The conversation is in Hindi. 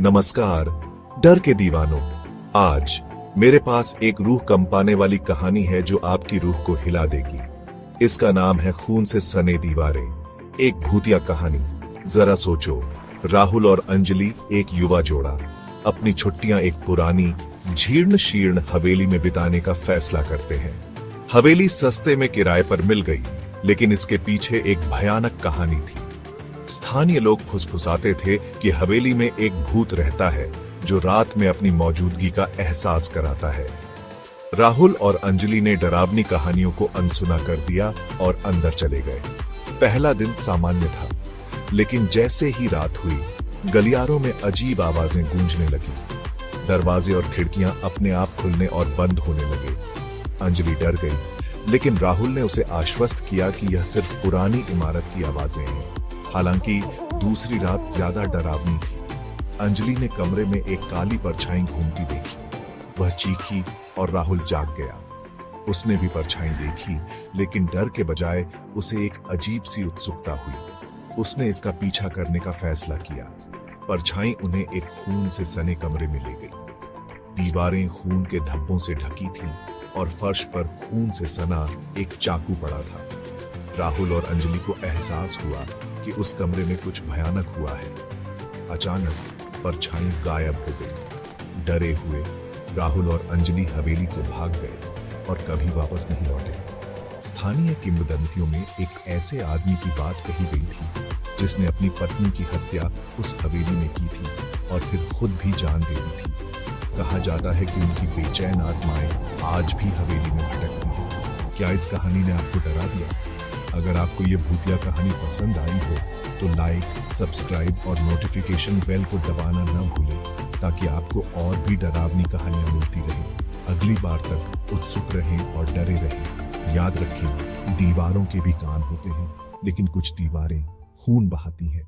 नमस्कार डर के दीवानों। आज मेरे पास एक रूह कंपाने वाली कहानी है जो आपकी रूह को हिला देगी। इसका नाम है खून से सने दीवारें, एक भूतिया कहानी। जरा सोचो, राहुल और अंजलि एक युवा जोड़ा अपनी छुट्टियां एक पुरानी जीर्ण शीर्ण हवेली में बिताने का फैसला करते हैं। हवेली सस्ते में किराए पर मिल गई, लेकिन इसके पीछे एक भयानक कहानी थी। स्थानीय लोग फुसफुसाते थे कि हवेली में एक भूत रहता है जो रात में अपनी मौजूदगी का एहसास कराता है। राहुल और अंजलि ने डरावनी कहानियों को अनसुना कर दिया और अंदर चले गए। पहला दिन सामान्य था, लेकिन जैसे ही रात हुई, गलियारों में अजीब आवाजें गूंजने लगी। दरवाजे और खिड़कियां अपने आप खुलने और बंद होने लगे। अंजलि डर गई, लेकिन राहुल ने उसे आश्वस्त किया कि यह सिर्फ पुरानी इमारत की आवाजें हैं। हालांकि दूसरी रात ज्यादा डरावनी थी। अंजलि ने कमरे में एक काली परछाई घूमती देखी। वह चीखी और राहुल जाग गया। उसने भी परछाई देखी, लेकिन डर के बजाय उसे एक अजीब सी उत्सुकता हुई। उसने इसका पीछा करने का फैसला किया। परछाई उन्हें एक खून से सने कमरे में ले गई। दीवारें खून के धब्बों से ढकी थीं और फर्श पर खून से सना एक चाकू पड़ा था। राहुल और अंजलि को एहसास हुआ कि उस कमरे में कुछ भयानक हुआ है। अचानक परछाई गायब हो गई। डरे हुए राहुल और अंजलि हवेली से भाग गए और कभी वापस नहीं लौटे। स्थानीय किंवदंतियों में एक ऐसे आदमी की बात कही गई थी जिसने अपनी पत्नी की हत्या उस हवेली में की थी और फिर खुद भी जान दे दी थी। कहा जाता है कि उनकी बेचैन आत्माएं आज भी हवेली में भटकती हैं। क्या इस कहानी ने आपको डरा दिया? अगर आपको ये भूतिया कहानी पसंद आई हो तो लाइक, सब्सक्राइब और नोटिफिकेशन बेल को दबाना न भूलें, ताकि आपको और भी डरावनी कहानियां मिलती रहें। अगली बार तक उत्सुक रहें और डरे रहें। याद रखें, दीवारों के भी कान होते हैं, लेकिन कुछ दीवारें खून बहाती हैं।